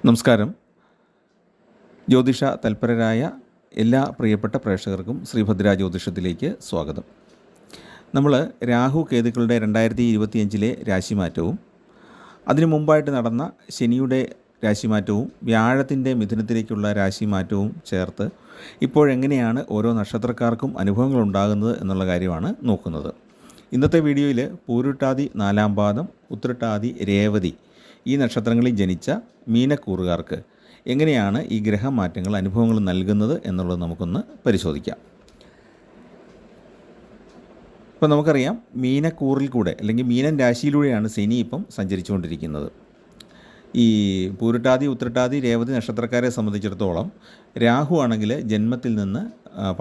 നമസ്കാരം. ജ്യോതിഷ തൽപരരായ എല്ലാ പ്രിയപ്പെട്ട പ്രേക്ഷകർക്കും ശ്രീഭദ്ര ജ്യോതിഷത്തിലേക്ക് സ്വാഗതം. നമ്മൾ രാഹു കേതുക്കളുടെ 2025 രാശിമാറ്റവും അതിനു മുമ്പായിട്ട് നടന്ന ശനിയുടെ രാശിമാറ്റവും വ്യാഴത്തിൻ്റെ മിഥുനത്തിലേക്കുള്ള രാശിമാറ്റവും ചേർത്ത് ഇപ്പോഴെങ്ങനെയാണ് ഓരോ നക്ഷത്രക്കാർക്കും അനുഭവങ്ങൾ ഉണ്ടാകുന്നത് എന്നുള്ള കാര്യമാണ് നോക്കുന്നത്. ഇന്നത്തെ വീഡിയോയിൽ പൂരുട്ടാതി 4-ാം പാദം, ഉത്രട്ടാതി, രേവതി ഈ നക്ഷത്രങ്ങളിൽ ജനിച്ച മീനക്കൂറുകാർക്ക് എങ്ങനെയാണ് ഈ ഗ്രഹമാറ്റങ്ങൾ അനുഭവങ്ങൾ നൽകുന്നത് എന്നുള്ളത് നമുക്കൊന്ന് പരിശോധിക്കാം. ഇപ്പോൾ നമുക്കറിയാം, മീനക്കൂറിൽ കൂടെ അല്ലെങ്കിൽ മീനൻ രാശിയിലൂടെയാണ് ശനി ഇപ്പം സഞ്ചരിച്ചുകൊണ്ടിരിക്കുന്നത്. ഈ പൂരുട്ടാതി, ഉത്രട്ടാതി, രേവതി നക്ഷത്രക്കാരെ സംബന്ധിച്ചിടത്തോളം രാഹു ആണെങ്കിൽ ജന്മത്തിൽ നിന്ന്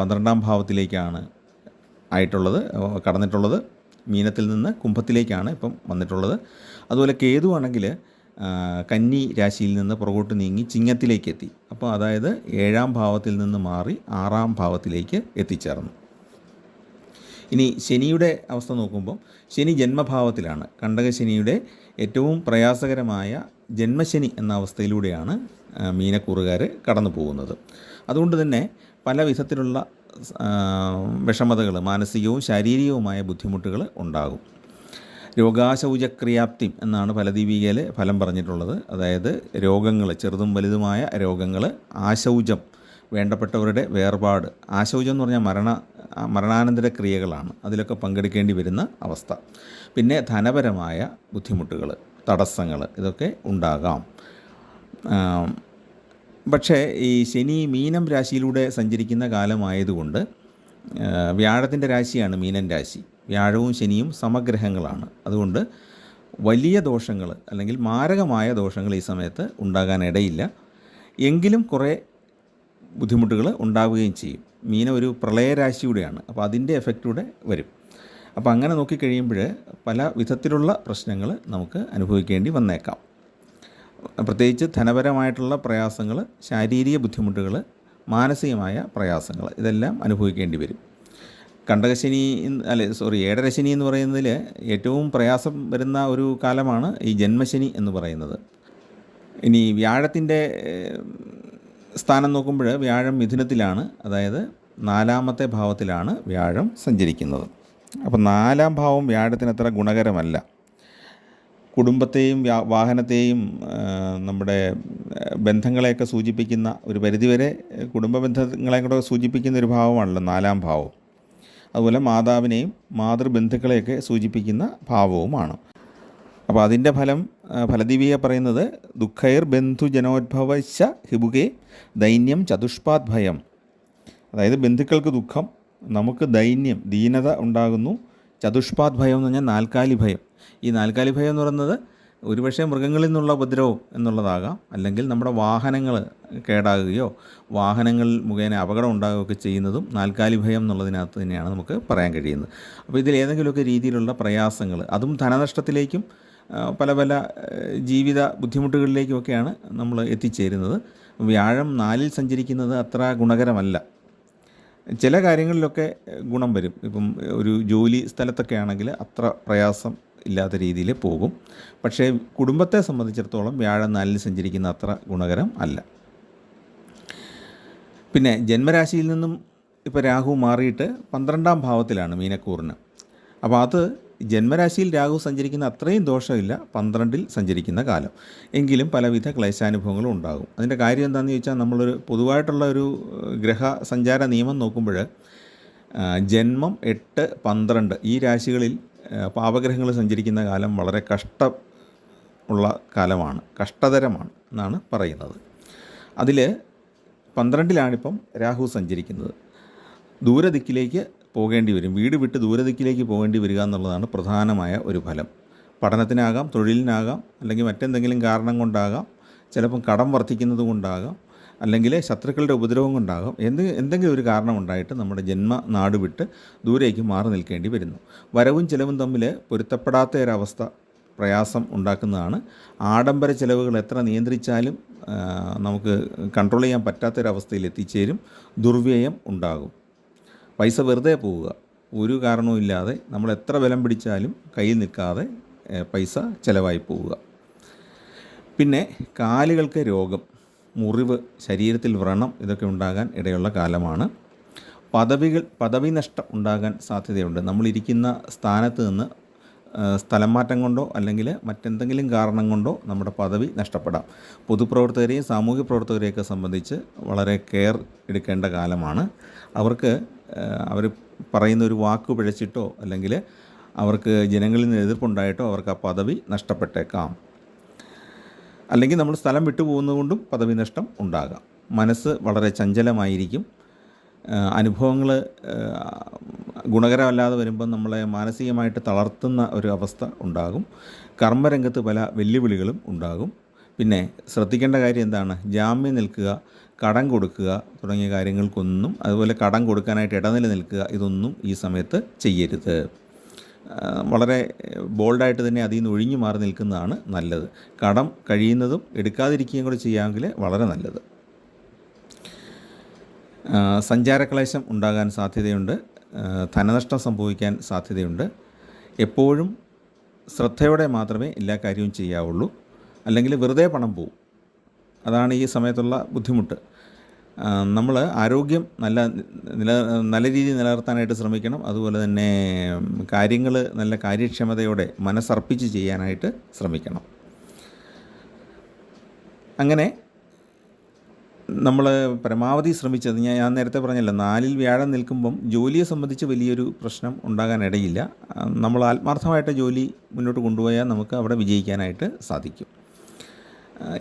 12-ാം ഭാവത്തിലേക്കാണ് കടന്നിട്ടുള്ളത്. മീനത്തിൽ നിന്ന് കുംഭത്തിലേക്കാണ് ഇപ്പം വന്നിട്ടുള്ളത്. അതുപോലെ കേതു ആണെങ്കിൽ കന്നി രാശിയിൽ നിന്ന് പുറകോട്ട് നീങ്ങി ചിങ്ങത്തിലേക്ക് എത്തി. അപ്പോൾ അതായത് 7-ാം ഭാവത്തിൽ നിന്ന് മാറി 6-ാം ഭാവത്തിലേക്ക് എത്തിച്ചേർന്നു. ഇനി ശനിയുടെ അവസ്ഥ നോക്കുമ്പോൾ ശനി ജന്മഭാവത്തിലാണ്. കണ്ടകശനിയുടെ ഏറ്റവും പ്രയാസകരമായ ജന്മശനി എന്ന അവസ്ഥയിലൂടെയാണ് മീനക്കൂറുകാർ കടന്നു പോകുന്നത്. അതുകൊണ്ട് തന്നെ പല വിധത്തിലുള്ള വിഷമതകൾ, മാനസികവും ശാരീരികവുമായ ബുദ്ധിമുട്ടുകൾ ഉണ്ടാകും. രോഗാശൗചക്രിയാപ്തി എന്നാണ് ഫലദീപികയിൽ ഫലം പറഞ്ഞിട്ടുള്ളത്. അതായത് രോഗങ്ങൾ, ചെറുതും വലുതുമായ രോഗങ്ങൾ, ആശൗചം, വേണ്ടപ്പെട്ടവരുടെ വേർപാട്. ആശൗചം എന്ന് പറഞ്ഞാൽ മരണാനന്തര ക്രിയകളാണ്. അതിലൊക്കെ പങ്കെടുക്കേണ്ടി വരുന്ന അവസ്ഥ. പിന്നെ ധനപരമായ ബുദ്ധിമുട്ടുകൾ, തടസ്സങ്ങൾ, ഇതൊക്കെ ഉണ്ടാകാം. പക്ഷേ ഈ ശനി മീനം രാശിയിലൂടെ സഞ്ചരിക്കുന്ന കാലമായതുകൊണ്ട്, വ്യാഴത്തിൻ്റെ രാശിയാണ് മീനൻ രാശി. വ്യാഴവും ശനിയും സമഗ്രഹങ്ങളാണ്. അതുകൊണ്ട് വലിയ ദോഷങ്ങൾ അല്ലെങ്കിൽ മാരകമായ ദോഷങ്ങൾ ഈ സമയത്ത് ഉണ്ടാകാനിടയില്ല. എങ്കിലും കുറേ ബുദ്ധിമുട്ടുകൾ ഉണ്ടാവുകയും ചെയ്യും. മീനം ഒരു പ്രളയരാശിയുടെയാണ്. അപ്പോൾ അതിൻ്റെ എഫക്റ്റൂടെ വരും. അപ്പോൾ അങ്ങനെ നോക്കിക്കഴിയുമ്പോൾ പല വിധത്തിലുള്ള പ്രശ്നങ്ങൾ നമുക്ക് അനുഭവിക്കേണ്ടി വന്നേക്കാം. പ്രത്യേകിച്ച് ധനപരമായിട്ടുള്ള പ്രയാസങ്ങൾ, ശാരീരിക ബുദ്ധിമുട്ടുകൾ, മാനസികമായ പ്രയാസങ്ങൾ, ഇതെല്ലാം അനുഭവിക്കേണ്ടി വരും. ഏഴരശനി എന്ന് പറയുന്നതിൽ ഏറ്റവും പ്രയാസം വരുന്ന ഒരു കാലമാണ് ഈ ജന്മശനി എന്ന് പറയുന്നത്. ഇനി വ്യാഴത്തിൻ്റെ സ്ഥാനം നോക്കുമ്പോൾ വ്യാഴം മിഥുനത്തിലാണ്. അതായത് 4-ാമത്തെ ഭാവത്തിലാണ് വ്യാഴം സഞ്ചരിക്കുന്നത്. അപ്പോൾ 4-ാം ഭാവം വ്യാഴത്തിന് അത്ര ഗുണകരമല്ല. കുടുംബത്തെയും വാഹനത്തെയും നമ്മുടെ ബന്ധങ്ങളെയൊക്കെ സൂചിപ്പിക്കുന്ന, ഒരു പരിധിവരെ കുടുംബ ബന്ധങ്ങളെ കൂടെ സൂചിപ്പിക്കുന്ന ഒരു ഭാവമാണല്ലോ 4-ാം ഭാവം. അതുപോലെ മാതാവിനെയും മാതൃബന്ധുക്കളെയൊക്കെ സൂചിപ്പിക്കുന്ന ഭാവവുമാണ്. അപ്പോൾ അതിൻ്റെ ഫലദീപിക പറയുന്നത് ദുഃഖൈർ ബന്ധുജനോദ്ഭവശ്ച ഹിബുകെ ദൈന്യം ചതുഷ്പാദ് ഭയം. അതായത് ബന്ധുക്കൾക്ക് ദുഃഖം, നമുക്ക് ദൈന്യം, ദീനത ഉണ്ടാകുന്നു. ചതുഷ്പാദ് ഭയം എന്ന് പറഞ്ഞാൽ 4-കാലി ഭയം. ഈ 4-കാലി ഭയം എന്ന് പറയുന്നത് ഒരുപക്ഷെ മൃഗങ്ങളിൽ നിന്നുള്ള ഉപദ്രവം എന്നുള്ളതാകാം, അല്ലെങ്കിൽ നമ്മുടെ വാഹനങ്ങൾ കേടാകുകയോ വാഹനങ്ങൾ മുഖേന അപകടം ഉണ്ടാകുകയൊക്കെ ചെയ്യുന്നതും 4-കാലി ഭയം എന്നുള്ളതിനകത്ത് തന്നെയാണ് നമുക്ക് പറയാൻ കഴിയുന്നത്. അപ്പോൾ ഇതിലേതെങ്കിലുമൊക്കെ രീതിയിലുള്ള പ്രയാസങ്ങൾ, അതും ധനനഷ്ടത്തിലേക്കും പല ജീവിത ബുദ്ധിമുട്ടുകളിലേക്കുമൊക്കെയാണ് നമ്മൾ എത്തിച്ചേരുന്നത്. വ്യാഴം 4-ൽ സഞ്ചരിക്കുന്നത് അത്ര ഗുണകരമല്ല. ചില കാര്യങ്ങളിലൊക്കെ ഗുണം വരും. ഇപ്പം ഒരു ജോലി സ്ഥലത്തൊക്കെ ആണെങ്കിൽ അത്ര പ്രയാസം ഇല്ലാത്ത രീതിയിൽ പോകും. പക്ഷേ കുടുംബത്തെ സംബന്ധിച്ചിടത്തോളം വ്യാഴം 4-ൽ സഞ്ചരിക്കുന്ന അത്ര ഗുണകരം അല്ല. പിന്നെ ജന്മരാശിയിൽ നിന്നും ഇപ്പോൾ രാഹു മാറിയിട്ട് 12-ാം ഭാവത്തിലാണ് മീനക്കൂറിന്. അപ്പോൾ അത് ജന്മരാശിയിൽ രാഹു സഞ്ചരിക്കുന്ന അത്രയും ദോഷമില്ല 12-ൽ സഞ്ചരിക്കുന്ന കാലം. എങ്കിലും പലവിധ ക്ലേശാനുഭവങ്ങളും ഉണ്ടാകും. അതിൻ്റെ കാര്യം എന്താണെന്ന് ചോദിച്ചാൽ, നമ്മളൊരു പൊതുവായിട്ടുള്ള ഒരു ഗ്രഹ സഞ്ചാര നിയമം നോക്കുമ്പോൾ ജന്മം 8, 12 ഈ രാശികളിൽ പാപഗ്രഹങ്ങൾ സഞ്ചരിക്കുന്ന കാലം വളരെ ഉള്ള കാലമാണ്, കഷ്ടതരമാണ് എന്നാണ് പറയുന്നത്. അതിൽ 12-ലാണിപ്പം രാഹു സഞ്ചരിക്കുന്നത്. ദൂരദിക്കിലേക്ക് പോകേണ്ടി വരും. വീട് വിട്ട് ദൂരദിക്കിലേക്ക് പോകേണ്ടി വരിക എന്നുള്ളതാണ് പ്രധാനമായ ഒരു ഫലം. പഠനത്തിനാകാം, തൊഴിലിനാകാം, അല്ലെങ്കിൽ മറ്റെന്തെങ്കിലും കാരണം കൊണ്ടാകാം, ചിലപ്പം കടം വർദ്ധിക്കുന്നത് കൊണ്ടാകാം, അല്ലെങ്കിൽ ശത്രുക്കളുടെ ഉപദ്രവം കൊണ്ടാകാം. എന്തെങ്കിലും ഒരു കാരണമുണ്ടായിട്ട് നമ്മുടെ ജന്മനാട് വിട്ട് ദൂരേക്ക് മാറി നിൽക്കേണ്ടി വരുന്നു. വരവും ചിലവും തമ്മിൽ പൊരുത്തപ്പെടാത്ത ഒരവസ്ഥ പ്രയാസം ഉണ്ടാക്കുന്നതാണ്. ആഡംബര ചിലവുകൾ എത്ര നിയന്ത്രിച്ചാലും നമുക്ക് കൺട്രോൾ ചെയ്യാൻ പറ്റാത്തൊരവസ്ഥയിൽ എത്തിച്ചേരും. ദുർവ്യയം ഉണ്ടാകും. പൈസ വെറുതെ പോവുക, ഒരു കാരണവും ഇല്ലാതെ നമ്മൾ എത്ര ബലം പിടിച്ചാലും കയ്യിൽ നിൽക്കാതെ പൈസ ചിലവായി പോവുക. പിന്നെ കാലുകൾക്ക് രോഗം, മുറിവ്, ശരീരത്തിൽ വ്രണം ഇതൊക്കെ ഉണ്ടാകാൻ ഇടയുള്ള കാലമാണ്. പദവി നഷ്ടം ഉണ്ടാകാൻ സാധ്യതയുണ്ട്. നമ്മളിരിക്കുന്ന സ്ഥാനത്ത് നിന്ന് സ്ഥലം മാറ്റം കൊണ്ടോ അല്ലെങ്കിൽ മറ്റെന്തെങ്കിലും കാരണം കൊണ്ടോ നമ്മുടെ പദവി നഷ്ടപ്പെടാം. പൊതുപ്രവർത്തകരെയും സാമൂഹ്യ പ്രവർത്തകരെയൊക്കെ സംബന്ധിച്ച് വളരെ കെയർ എടുക്കേണ്ട കാലമാണ്. അവർക്ക് അവർ പറയുന്ന ഒരു വാക്ക് പിഴച്ചിട്ടോ അല്ലെങ്കിൽ അവർക്ക് ജനങ്ങളിൽ നിന്ന് എതിർപ്പുണ്ടായിട്ടോ അവർക്ക് ആ പദവി നഷ്ടപ്പെട്ടേക്കാം. അല്ലെങ്കിൽ നമ്മൾ സ്ഥലം വിട്ടുപോകുന്നതുകൊണ്ടും പദവി നഷ്ടം ഉണ്ടാകാം. മനസ്സ് വളരെ ചഞ്ചലമായിരിക്കും. അനുഭവങ്ങൾ ഗുണകരമല്ലാതെ വരുമ്പം നമ്മളെ മാനസികമായിട്ട് തളർത്തുന്ന ഒരു അവസ്ഥ ഉണ്ടാകും. കർമ്മരംഗത്ത് പല വെല്ലുവിളികളും ഉണ്ടാകും. പിന്നെ ശ്രദ്ധിക്കേണ്ട കാര്യം എന്താണ്? ജാമ്യം നിൽക്കുക, കടം കൊടുക്കുക തുടങ്ങിയ കാര്യങ്ങൾക്കൊന്നും, അതുപോലെ കടം കൊടുക്കാനായിട്ട് ഇടനില നിൽക്കുക, ഇതൊന്നും ഈ സമയത്ത് ചെയ്യരുത്. വളരെ ബോൾഡായിട്ട് തന്നെ അതിൽ നിന്ന് ഒഴിഞ്ഞു മാറി നിൽക്കുന്നതാണ് നല്ലത്. കടം കഴിയുന്നതും എടുക്കാതിരിക്കുകയും കൂടെ ചെയ്യാമെങ്കിൽ വളരെ നല്ലത്. സഞ്ചാരക്ലേശം ഉണ്ടാകാൻ സാധ്യതയുണ്ട്. ധനനഷ്ടം സംഭവിക്കാൻ സാധ്യതയുണ്ട്. എപ്പോഴും ശ്രദ്ധയോടെ മാത്രമേ എല്ലാ കാര്യവും ചെയ്യാവുള്ളൂ. അല്ലെങ്കിൽ വെറുതെ പണം പോവും. അതാണ് ഈ സമയത്തുള്ള ബുദ്ധിമുട്ട്. നമ്മൾ ആരോഗ്യം നല്ല രീതിയിൽ നിലനിർത്താനായിട്ട് ശ്രമിക്കണം. അതുപോലെ തന്നെ കാര്യങ്ങൾ നല്ല കാര്യക്ഷമതയോടെ മനസ്സർപ്പിച്ച് ചെയ്യാനായിട്ട് ശ്രമിക്കണം. അങ്ങനെ നമ്മൾ പരമാവധി ശ്രമിച്ചത്, ഞാൻ നേരത്തെ പറഞ്ഞല്ലോ, 4-ൽ വ്യാഴം നിൽക്കുമ്പം ജോലിയെ സംബന്ധിച്ച് വലിയൊരു പ്രശ്നം ഉണ്ടാകാനിടയില്ല. നമ്മൾ ആത്മാർത്ഥമായിട്ട് ജോലി മുന്നോട്ട് കൊണ്ടുപോയാൽ നമുക്ക് അവിടെ വിജയിക്കാനായിട്ട് സാധിക്കും.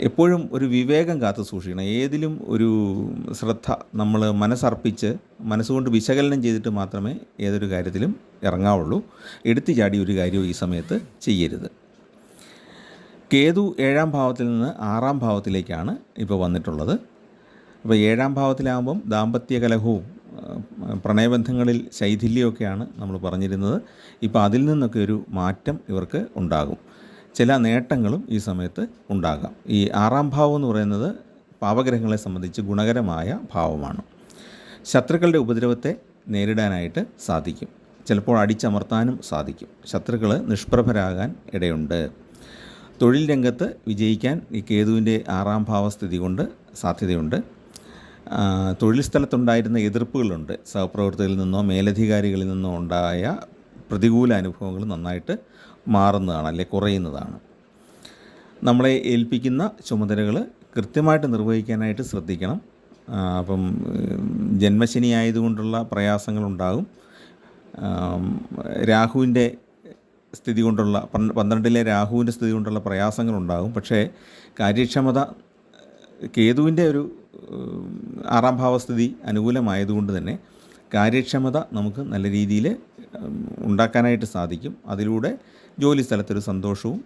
എപ്പോഴും ഒരു വിവേകം കാത്തു സൂക്ഷിക്കണം. ഏതിലും ഒരു ശ്രദ്ധ നമ്മൾ മനസ്സർപ്പിച്ച് മനസ്സുകൊണ്ട് വിശകലനം ചെയ്തിട്ട് മാത്രമേ ഏതൊരു കാര്യത്തിലും ഇറങ്ങാവുള്ളൂ. എടുത്തു ചാടി ഒരു കാര്യവും ഈ സമയത്ത് ചെയ്യരുത്. കേതു 7-ാം ഭാവത്തിൽ നിന്ന് 6-ാം ഭാവത്തിലേക്കാണ് ഇപ്പോൾ വന്നിട്ടുള്ളത്. അപ്പോൾ 7-ാം ഭാവത്തിലാകുമ്പം ദാമ്പത്യ കലഹവും പ്രണയബന്ധങ്ങളിൽ ശൈഥില്യമൊക്കെയാണ് നമ്മൾ പറഞ്ഞിരുന്നത്. ഇപ്പോൾ അതിൽ നിന്നൊക്കെ ഒരു മാറ്റം ഇവർക്ക് ഉണ്ടാകും. ചില നേട്ടങ്ങളും ഈ സമയത്ത് ഉണ്ടാകാം. ഈ 6-ാം ഭാവം എന്ന് പറയുന്നത് പാപഗ്രഹങ്ങളെ സംബന്ധിച്ച് ഗുണകരമായ ഭാവമാണ്. ശത്രുക്കളുടെ ഉപദ്രവത്തെ നേരിടാനായിട്ട് സാധിക്കും. ചിലപ്പോൾ അടിച്ചമർത്താനും സാധിക്കും. ശത്രുക്കൾ നിഷ്പ്രഭരാകാൻ ഇടയുണ്ട്. തൊഴിൽ രംഗത്ത് വിജയിക്കാൻ ഈ കേതുവിൻ്റെ 6-ാം ഭാവസ്ഥിതി കൊണ്ട് സാധ്യതയുണ്ട്. തൊഴിൽ സ്ഥലത്തുണ്ടായിരുന്ന എതിർപ്പുകളുണ്ട്. സഹപ്രവർത്തകരിൽ നിന്നോ മേലധികാരികളിൽ നിന്നോ ഉണ്ടായ പ്രതികൂല അനുഭവങ്ങൾ നന്നായിട്ട് മാറുന്നതാണ്, അല്ലെ കുറയുന്നതാണ്. നമ്മളെ ഏൽപ്പിക്കുന്ന ചുമതലകൾ കൃത്യമായിട്ട് നിർവഹിക്കാനായിട്ട് ശ്രദ്ധിക്കണം. അപ്പം ജന്മശനി ആയതുകൊണ്ടുള്ള പ്രയാസങ്ങളുണ്ടാകും. രാഹുവിൻ്റെ സ്ഥിതി കൊണ്ടുള്ള 12-ലെ രാഹുവിൻ്റെ സ്ഥിതി കൊണ്ടുള്ള പ്രയാസങ്ങളുണ്ടാകും. പക്ഷേ കാര്യക്ഷമത കേതുവിൻ്റെ ഒരു 6-ാം ഭാവസ്ഥിതി അനുകൂലമായതുകൊണ്ട് തന്നെ കാര്യക്ഷമത നമുക്ക് നല്ല രീതിയിൽ ഉണ്ടാക്കാനായിട്ട് സാധിക്കും. അതിലൂടെ ജോലി സ്ഥലത്തൊരു സന്തോഷവും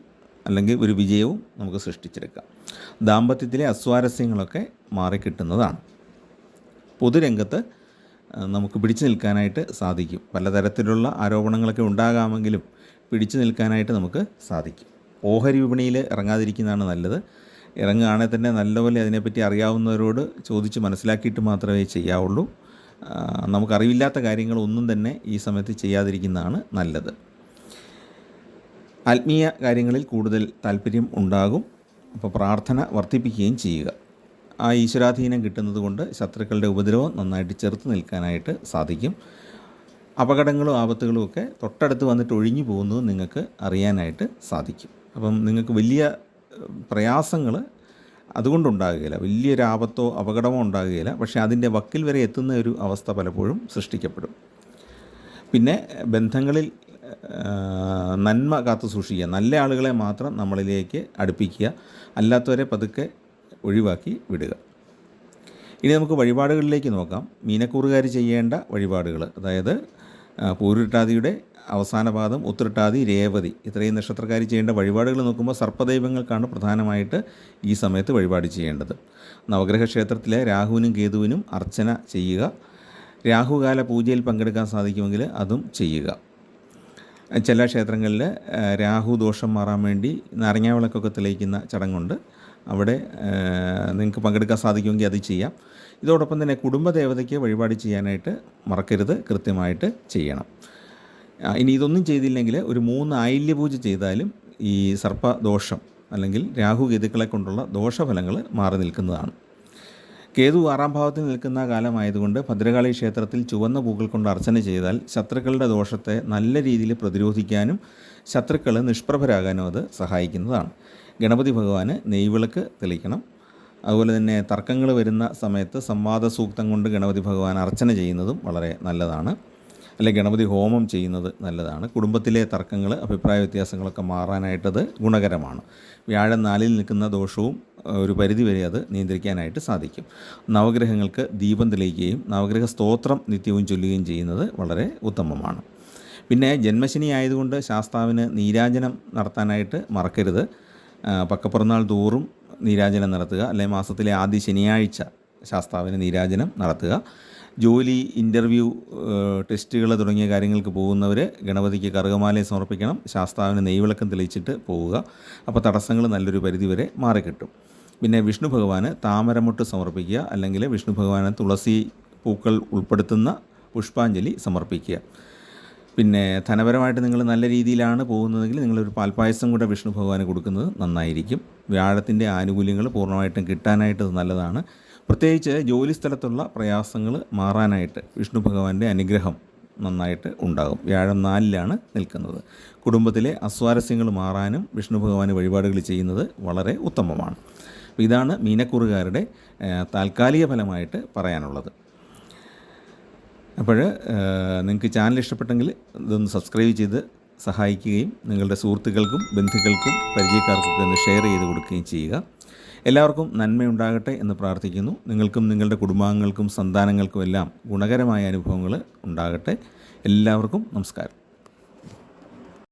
അല്ലെങ്കിൽ ഒരു വിജയവും നമുക്ക് സൃഷ്ടിച്ചെടുക്കാം. ദാമ്പത്യത്തിലെ അസ്വാരസ്യങ്ങളൊക്കെ മാറിക്കിട്ടുന്നതാണ്. പൊതുരംഗത്ത് നമുക്ക് പിടിച്ചു നിൽക്കാനായിട്ട് സാധിക്കും. പലതരത്തിലുള്ള ആരോപണങ്ങളൊക്കെ ഉണ്ടാകാമെങ്കിലും പിടിച്ചു നിൽക്കാനായിട്ട് നമുക്ക് സാധിക്കും. ഓഹരി വിപണിയിൽ ഇറങ്ങാതിരിക്കുന്നതാണ് നല്ലത്. ഇറങ്ങുകയാണെങ്കിൽ തന്നെ നല്ലപോലെ അതിനെപ്പറ്റി അറിയാവുന്നവരോട് ചോദിച്ച് മനസ്സിലാക്കിയിട്ട് മാത്രമേ ചെയ്യാവുള്ളൂ. നമുക്കറിവില്ലാത്ത കാര്യങ്ങളൊന്നും തന്നെ ഈ സമയത്ത് ചെയ്യാതിരിക്കുന്നതാണ് നല്ലത്. ആത്മീയ കാര്യങ്ങളിൽ കൂടുതൽ താല്പര്യം ഉണ്ടാകും. അപ്പോൾ പ്രാർത്ഥന വർദ്ധിപ്പിക്കുകയും ചെയ്യുക. ആ ഈശ്വരാധീനം കിട്ടുന്നത് കൊണ്ട് ശത്രുക്കളുടെ ഉപദ്രവം നന്നായിട്ട് ചെറുത്ത് നിൽക്കാനായിട്ട് സാധിക്കും. അപകടങ്ങളും ആപത്തുകളും ഒക്കെ തൊട്ടടുത്ത് വന്നിട്ട് ഒഴിഞ്ഞു പോകുന്നത് നിങ്ങൾക്ക് അറിയാനായിട്ട് സാധിക്കും. അപ്പം നിങ്ങൾക്ക് വലിയ പ്രയാസങ്ങൾ അതുകൊണ്ടുണ്ടാകുകയില്ല, വലിയൊരു ആപത്തോ അപകടമോ ഉണ്ടാകുകയില്ല. പക്ഷേ അതിൻ്റെ വക്കിൽ വരെ എത്തുന്ന ഒരു അവസ്ഥ പലപ്പോഴും സൃഷ്ടിക്കപ്പെടും. പിന്നെ ബന്ധങ്ങളിൽ നന്മ കാത്തു സൂക്ഷിക്കുക. നല്ല ആളുകളെ മാത്രം നമ്മളിലേക്ക് അടുപ്പിക്കുക, അല്ലാത്തവരെ പതുക്കെ ഒഴിവാക്കി വിടുക. ഇനി നമുക്ക് വഴിപാടുകളിലേക്ക് നോക്കാം. മീനക്കൂറുകാർ ചെയ്യേണ്ട വഴിപാടുകൾ, അതായത് പൂരുരുട്ടാതിയുടെ അവസാന പാദം, ഉത്രട്ടാതി, രേവതി, ഇത്രയും നക്ഷത്രക്കാർ ചെയ്യേണ്ട വഴിപാടുകൾ നോക്കുമ്പോൾ സർപ്പദൈവങ്ങൾക്കാണ് പ്രധാനമായിട്ട് ഈ സമയത്ത് വഴിപാട് ചെയ്യേണ്ടത്. നവഗ്രഹ ക്ഷേത്രത്തിലെ രാഹുവിനും കേതുവിനും അർച്ചന ചെയ്യുക. രാഹുകാല പൂജയിൽ പങ്കെടുക്കാൻ സാധിക്കുമെങ്കിൽ അതും ചെയ്യുക. ചില ക്ഷേത്രങ്ങളിൽ രാഹു ദോഷം മാറാൻ വേണ്ടി നാരങ്ങാവിളക്കൊക്കെ തെളിയിക്കുന്ന ചടങ്ങുണ്ട്. അവിടെ നിങ്ങൾക്ക് പങ്കെടുക്കാൻ സാധിക്കുമെങ്കിൽ അത് ചെയ്യാം. ഇതോടൊപ്പം തന്നെ കുടുംബദേവതയ്ക്ക് വഴിപാട് ചെയ്യാനായിട്ട് മറക്കരുത്, കൃത്യമായിട്ട് ചെയ്യണം. ഇനി ഇതൊന്നും ചെയ്തില്ലെങ്കിൽ ഒരു 3 ആയില്യ പൂജ ചെയ്താലും ഈ സർപ്പദോഷം അല്ലെങ്കിൽ രാഹുകേതുക്കളെ കൊണ്ടുള്ള ദോഷഫലങ്ങൾ മാറി നിൽക്കുന്നതാണ്. കേതു 6-ാം ഭാവത്തിൽ നിൽക്കുന്ന കാലമായതുകൊണ്ട് ഭദ്രകാളി ക്ഷേത്രത്തിൽ ചുവന്ന പൂക്കൾ കൊണ്ട് അർച്ചന ചെയ്താൽ ശത്രുക്കളുടെ ദോഷത്തെ നല്ല രീതിയിൽ പ്രതിരോധിക്കാനും ശത്രുക്കൾ നിഷ്പ്രഭരാകാനും അത് സഹായിക്കുന്നതാണ്. ഗണപതി ഭഗവാന് നെയ്വിളക്ക് തെളിക്കണം. അതുപോലെ തന്നെ തർക്കങ്ങൾ വരുന്ന സമയത്ത് സംവാദ സൂക്തം കൊണ്ട് ഗണപതി ഭഗവാൻ അർച്ചന ചെയ്യുന്നതും വളരെ നല്ലതാണ്. അല്ലെങ്കിൽ ഗണപതി ഹോമം ചെയ്യുന്നത് നല്ലതാണ്. കുടുംബത്തിലെ തർക്കങ്ങൾ, അഭിപ്രായ വ്യത്യാസങ്ങളൊക്കെ മാറാനായിട്ടത് ഗുണകരമാണ്. വ്യാഴം 4-ൽ നിൽക്കുന്ന ദോഷവും ഒരു പരിധിവരെ അത് നിയന്ത്രിക്കാനായിട്ട് സാധിക്കും. നവഗ്രഹങ്ങൾക്ക് ദീപം തെളിയിക്കുകയും നവഗ്രഹ സ്തോത്രം നിത്യവും ചൊല്ലുകയും ചെയ്യുന്നത് വളരെ ഉത്തമമാണ്. പിന്നെ ജന്മശനി ആയതുകൊണ്ട് ശാസ്താവിന് നീരാജനം നടത്താനായിട്ട് മറക്കരുത്. പക്കപ്പിറന്നാൾ തോറും നീരാജനം നടത്തുക, അല്ലെങ്കിൽ മാസത്തിലെ ആദ്യ ശനിയാഴ്ച ശാസ്താവിന് നീരാജനം നടത്തുക. ജോലി, ഇൻ്റർവ്യൂ, ടെസ്റ്റുകൾ തുടങ്ങിയ കാര്യങ്ങൾക്ക് പോകുന്നവർ ഗണപതിക്ക് കറുകമാലയെ സമർപ്പിക്കണം. ശാസ്താവിന് നെയ്വിളക്കം തെളിയിച്ചിട്ട് പോവുക. അപ്പോൾ തടസ്സങ്ങൾ നല്ലൊരു പരിധിവരെ മാറിക്കിട്ടും. പിന്നെ വിഷ്ണു ഭഗവാന് താമരമുട്ട് സമർപ്പിക്കുക, അല്ലെങ്കിൽ വിഷ്ണു ഭഗവാന് തുളസി പൂക്കൾ ഉൾപ്പെടുത്തുന്ന പുഷ്പാഞ്ജലി സമർപ്പിക്കുക. പിന്നെ ധനപരമായിട്ട് നിങ്ങൾ നല്ല രീതിയിലാണ് പോകുന്നതെങ്കിൽ നിങ്ങളൊരു പാൽപ്പായസം കൂടെ വിഷ്ണു ഭഗവാന് കൊടുക്കുന്നത് നന്നായിരിക്കും. വ്യാഴത്തിൻ്റെ ആനുകൂല്യങ്ങൾ പൂർണ്ണമായിട്ടും കിട്ടാനായിട്ട് നല്ലതാണ്. പ്രത്യേകിച്ച് ജോലി സ്ഥലത്തുള്ള പ്രയാസങ്ങൾ മാറാനായിട്ട് വിഷ്ണു ഭഗവാന്റെ അനുഗ്രഹം നന്നായിട്ട് ഉണ്ടാകും. വ്യാഴം 4-ലാണ് നിൽക്കുന്നത്. കുടുംബത്തിലെ അസ്വാരസ്യങ്ങൾ മാറാനും വിഷ്ണു ഭഗവാന് വഴിപാടുകൾ ചെയ്യുന്നത് വളരെ ഉത്തമമാണ്. അപ്പോൾ ഇതാണ് മീനക്കൂറുകാരുടെ താൽക്കാലിക ഫലമായിട്ട് പറയാനുള്ളത്. അപ്പോൾ നിങ്ങൾക്ക് ചാനൽ ഇഷ്ടപ്പെട്ടെങ്കിൽ ഇതൊന്ന് സബ്സ്ക്രൈബ് ചെയ്ത് സഹായിക്കുകയും നിങ്ങളുടെ സുഹൃത്തുക്കൾക്കും ബന്ധുക്കൾക്കും പരിചയക്കാർക്കൊക്കെ ഒന്ന് ഷെയർ ചെയ്ത് കൊടുക്കുകയും ചെയ്യുക. എല്ലാവർക്കും നന്മയുണ്ടാകട്ടെ എന്ന് പ്രാർത്ഥിക്കുന്നു. നിങ്ങൾക്കും നിങ്ങളുടെ കുടുംബാംഗങ്ങൾക്കും സന്താനങ്ങൾക്കും എല്ലാം ഗുണകരമായ അനുഭവങ്ങൾ ഉണ്ടാകട്ടെ. എല്ലാവർക്കും നമസ്കാരം.